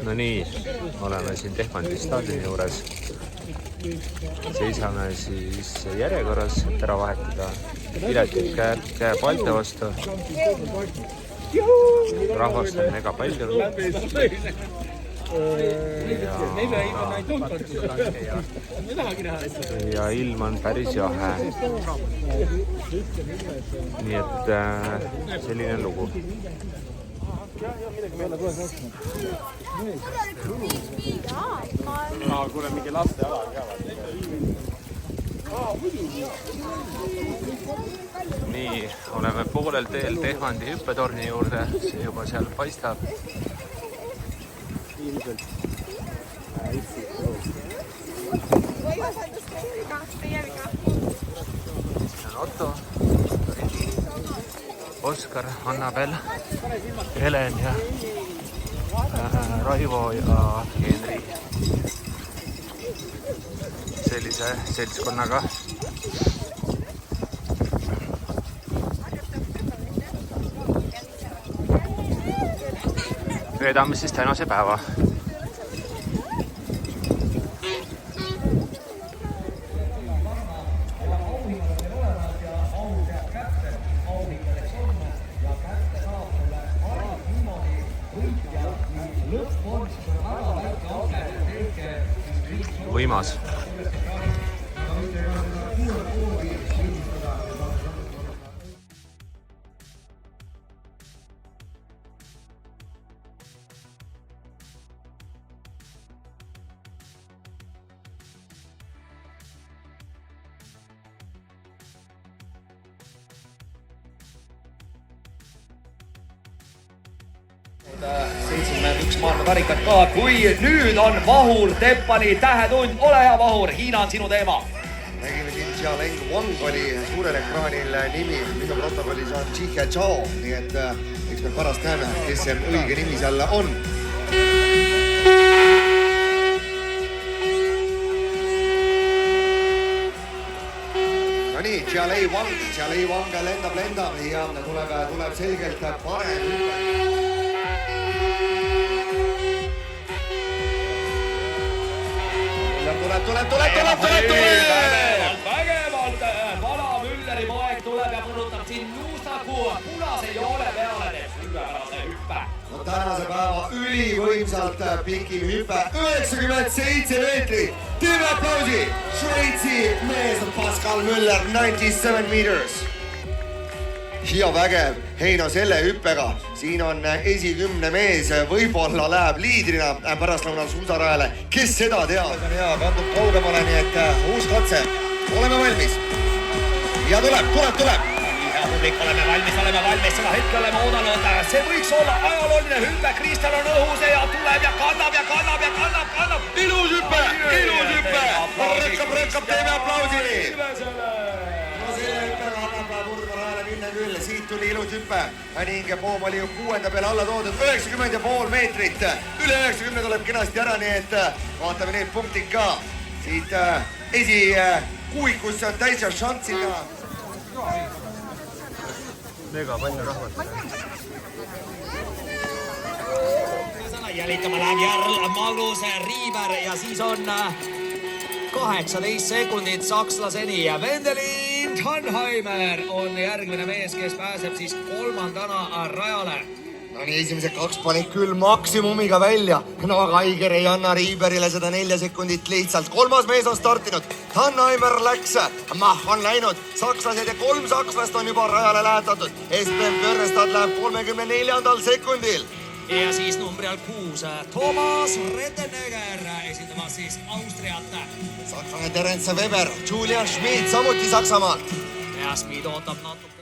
No nii, oleme siin Tehvandi staadioni juures. Seisame siis järjekorras, et ära vahetada piletid käe paalte vastu. Rahvast on mega palju. Ja ilm on päris jahe. Nii et selline lugu. Kuule, mingi laste ala ka. Nii, oleme poolel teel Tehvandi hüppetorni juurde, see juba seal paistab. Siin on Otto, Oskar, Annabel, Helen ja Raivo ja Henri. Sellise seltskonnaga. Veedame siis tänase päeva. Võimas. Üks maailmatarikat ka, kui nüüd on Vahur Teppani tähetund, ole hea Vahur, Hiina on sinu teema. Nägime siin Xiaoleng Wang oli suurel ekraanil nimi, minu protokollis on Jihhe Chao, nii et eks me pärast näeme, kes see õige nimi seal on. No nii, Xiaoleng Wang lendab ja tuleb selgelt parem hüpe. Tuleb! Vägevalt vana Mülleri poeg tuleb ja purutab siin Nuusaku punase joole peale, teeb suurepärase hüppe. No tänase päeva ülivõimsalt pikim hüpe, 97 meetrit. Teeme aplausi! Šveitsi mees on Pascal Müller, 97 meters. Ja vägev, hei no selle hüppega, siin on esikümne mees, võib-olla läheb liidrina pärastlõunal suusarajale, kes seda teab? Ja kandub kaugemale, nii et uus katse, oleme valmis. Ja tuleb. Hea publik, oleme valmis, seda hetke oleme oodanud, see võiks olla ajalooline hüppe, Kristal on õhus ja tuleb ja kannab. Ilus hüppe, rõkkab, teeme aplausi. Küll, siit tuli ilus hüppe ning Poom oli ju 6. peale alla toodud 90,5 meetrit. Üle 90 tuleb kenasti ära, nii et vaatame need punktid ka. Siit esikuuikusse on täitsa šantsina. Mega palju rahvast. Jälitama läheb Jarl, Magnus, Riiber ja siis on 18 sekundit sakslaseni ja Wendelin Tannheimer on järgmine mees, kes pääseb siis kolmandana rajale. No nii, esimesed 2 panid küll maksimumiga välja. No aga Aiger ei anna Riiberile seda 4 sekundit lihtsalt. 3. mees on startinud. Tannheimer läks. Mah on läinud. Sakslased ja 3 sakslast on juba rajale lähetatud. Espen Pörrestad läheb 34. sekundil. Ja siis numbri all 6 Thomas Rettenegger esindamas siis Austriat. Saksane Terence Weber, Julian Schmid samuti Saksamaalt. Ja Schmid ootab natuke.